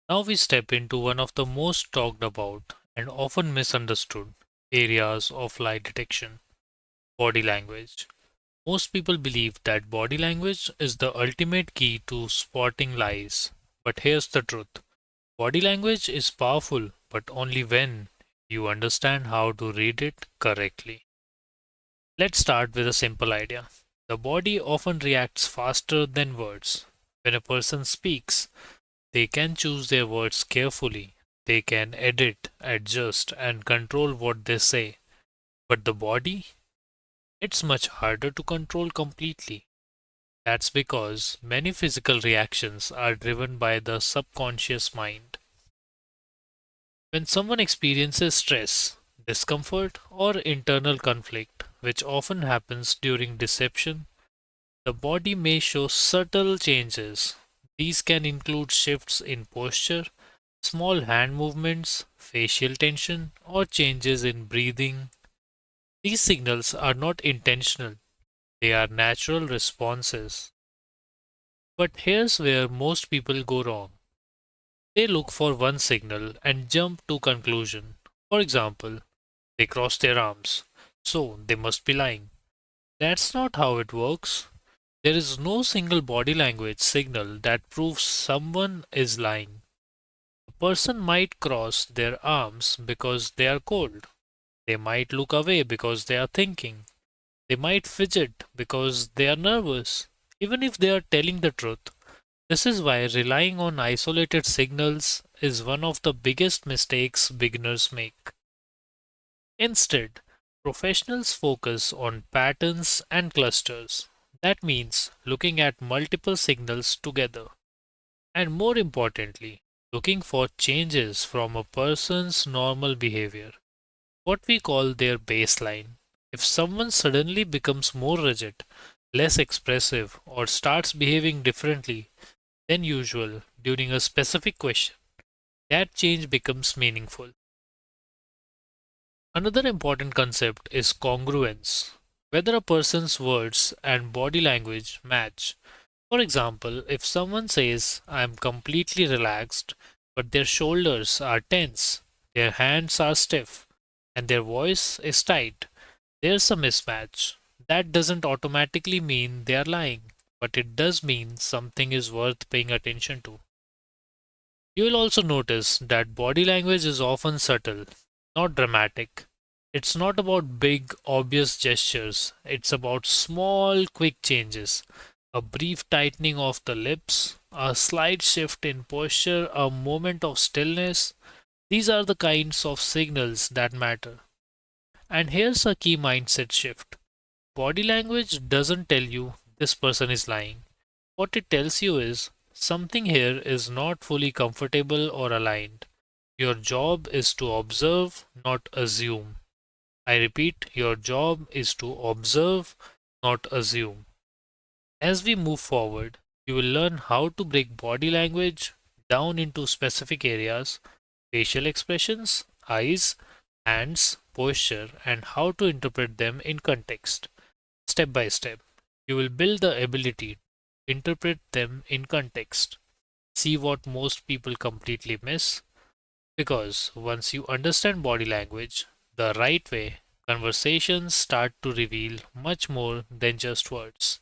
Now we step into one of the most talked about and often misunderstood areas of lie detection: body language. Most people believe that body language is the ultimate key to spotting lies. But here's the truth: body language is powerful, but only when you understand how to read it correctly. Let's start with a simple idea. The body often reacts faster than words. When a person speaks, they can choose their words carefully. They can edit, adjust, and control what they say. But the body, it's much harder to control completely. That's because many physical reactions are driven by the subconscious mind. When someone experiences stress, discomfort, or internal conflict, which often happens during deception, the body may show subtle changes. These can include shifts in posture, small hand movements, facial tension, or changes in breathing. These signals are not intentional, they are natural responses. But here's where most people go wrong. They look for one signal and jump to conclusion. For example, they cross their arms, so they must be lying. That's not how it works. There is no single body language signal that proves someone is lying. A person might cross their arms because they are cold. They might look away because they are thinking. They might fidget because they are nervous. Even if they are telling the truth, this is why relying on isolated signals is one of the biggest mistakes beginners make. Instead, professionals focus on patterns and clusters. That means looking at multiple signals together. And more importantly, looking for changes from a person's normal behavior, what we call their baseline. If someone suddenly becomes more rigid, less expressive, or starts behaving differently than usual during a specific question, that change becomes meaningful. Another important concept is congruence. Whether a person's words and body language match. For example, if someone says, I am completely relaxed, but their shoulders are tense, their hands are stiff, and their voice is tight, there's a mismatch. That doesn't automatically mean they are lying, but it does mean something is worth paying attention to. You will also notice that body language is often subtle, not dramatic. It's not about big, obvious gestures, it's about small, quick changes. A brief tightening of the lips, a slight shift in posture, a moment of stillness. These are the kinds of signals that matter. And here's a key mindset shift: body language doesn't tell you this person is lying. What it tells you is something here is not fully comfortable or aligned. Your job is to observe, not assume. I repeat, your job is to observe, not assume. As we move forward, you will learn how to break body language down into specific areas: facial expressions, eyes, hands, posture, and how to interpret them in context. Step by step, you will build the ability to interpret them in context. See what most people completely miss, because once you understand body language the right way, conversations start to reveal much more than just words.